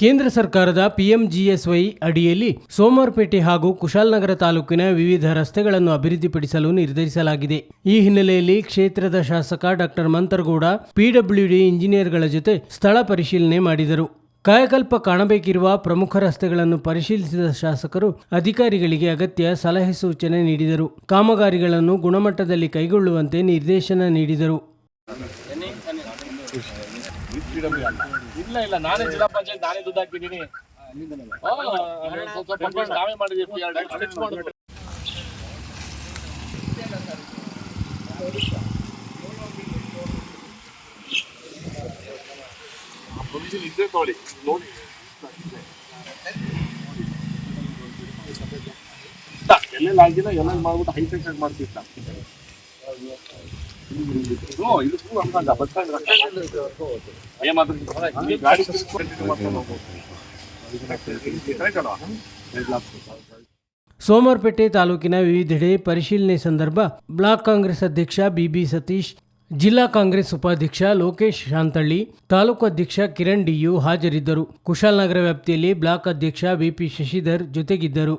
ಕೇಂದ್ರ ಸರ್ಕಾರದ ಪಿಎಂಜಿಎಸ್ವೈ ಅಡಿಯಲ್ಲಿ ಸೋಮವಾರಪೇಟೆ ಹಾಗೂ ಕುಶಾಲನಗರ ತಾಲೂಕಿನ ವಿವಿಧ ರಸ್ತೆಗಳನ್ನು ಅಭಿವೃದ್ಧಿಪಡಿಸಲು ನಿರ್ಧರಿಸಲಾಗಿದೆ. ಈ ಹಿನ್ನೆಲೆಯಲ್ಲಿ ಕ್ಷೇತ್ರದ ಶಾಸಕ ಡಾಕ್ಟರ್ ಮಂತರಗೌಡ ಪಿಡಬ್ಲ್ಯೂಡಿ ಇಂಜಿನಿಯರ್ಗಳ ಜೊತೆ ಸ್ಥಳ ಪರಿಶೀಲನೆ ಮಾಡಿದರು. ಕಾಯಕಲ್ಪ ಕಾಣಬೇಕಿರುವ ಪ್ರಮುಖ ರಸ್ತೆಗಳನ್ನು ಪರಿಶೀಲಿಸಿದ ಶಾಸಕರು ಅಧಿಕಾರಿಗಳಿಗೆ ಅಗತ್ಯ ಸಲಹೆ ಸೂಚನೆ ನೀಡಿದರು. ಕಾಮಗಾರಿಗಳನ್ನು ಗುಣಮಟ್ಟದಲ್ಲಿ ಕೈಗೊಳ್ಳುವಂತೆ ನಿರ್ದೇಶನ ನೀಡಿದರು. ಇಲ್ಲ ನಾನೇ ಜಿಲ್ಲಾ ಪಂಚಾಯತ್ ನಾನೇ ದುಡ್ಡು ಹಾಕಿದ್ದೀನಿ. ನಾವೇ ಮಾಡಿದೀವಿ. ಇದ್ದೇ ತಗೊಳ್ಳಿ ನೋಡಿ ಎಲ್ಲೆಲ್ಲ ಆಗಿಲ್ಲ ಎಲ್ಲ ಮಾಡ್ಬಿಟ್ಟು ಹೈಟೆಕ್ ಆಗಿ ಮಾಡ್ತಿತ್ತ. ಸೋಮವಾರಪೇಟೆ ತಾಲೂಕಿನ ವಿವಿಧೆಡೆ ಪರಿಶೀಲನೆ ಸಂದರ್ಭ ಬ್ಲಾಕ್ ಕಾಂಗ್ರೆಸ್ ಅಧ್ಯಕ್ಷ ಬಿಬಿ ಸತೀಶ್, ಜಿಲ್ಲಾ ಕಾಂಗ್ರೆಸ್ ಉಪಾಧ್ಯಕ್ಷ ಲೋಕೇಶ್ ಶಾಂತಳ್ಳಿ, ತಾಲೂಕು ಅಧ್ಯಕ್ಷ ಕಿರಣ್ ಡಿಯು ಹಾಜರಿದ್ದರು. ಕುಶಾಲನಗರ ವ್ಯಾಪ್ತಿಯಲ್ಲಿ ಬ್ಲಾಕ್ ಅಧ್ಯಕ್ಷ ಬಿಪಿ ಶಶಿಧರ್ ಜೊತೆಗಿದ್ದರು.